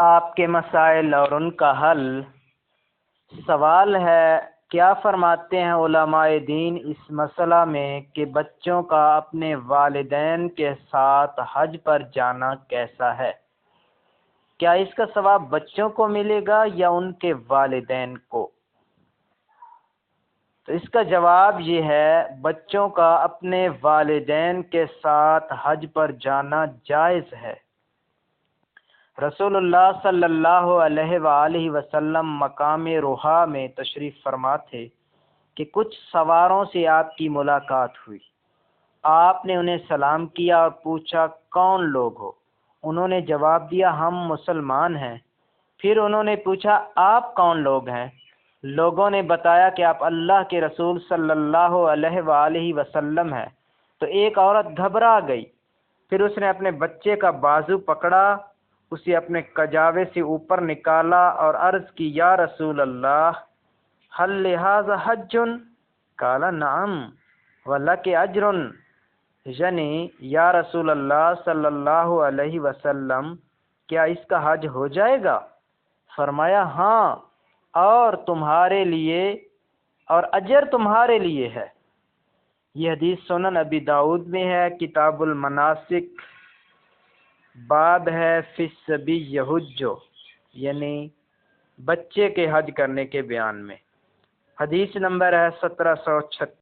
آپ کے مسائل اور ان کا حل۔ سوال ہے، کیا فرماتے ہیں علماء دین اس مسئلہ میں کہ بچوں کا اپنے والدین کے ساتھ حج پر جانا کیسا ہے؟ کیا اس کا ثواب بچوں کو ملے گا یا ان کے والدین کو؟ تو اس کا جواب یہ ہے، بچوں کا اپنے والدین کے ساتھ حج پر جانا جائز ہے۔ رسول اللہ صلی اللہ علیہ وآلہ وسلم مقام روحا میں تشریف فرما تھے کہ کچھ سواروں سے آپ کی ملاقات ہوئی۔ آپ نے انہیں سلام کیا اور پوچھا، کون لوگ ہو؟ انہوں نے جواب دیا، ہم مسلمان ہیں۔ پھر انہوں نے پوچھا، آپ کون لوگ ہیں؟ لوگوں نے بتایا کہ آپ اللہ کے رسول صلی اللہ علیہ وآلہ وسلم ہیں۔ تو ایک عورت گھبرا گئی، پھر اس نے اپنے بچے کا بازو پکڑا، اسے اپنے کجاوے سے اوپر نکالا اور عرض کی، یا رسول اللہ، هل لہذا حج؟ قال نعم ولک اجر، یعنی یا رسول اللہ صلی اللہ علیہ وسلم، کیا اس کا حج ہو جائے گا؟ فرمایا، ہاں، اور تمہارے لیے، اور اجر تمہارے لیے ہے۔ یہ حدیث سنن ابی داؤد میں ہے، کتاب المناسک، باب ہے فی الصبی یحج، یعنی بچے کے حج کرنے کے بیان میں۔ حدیث نمبر ہے 1736۔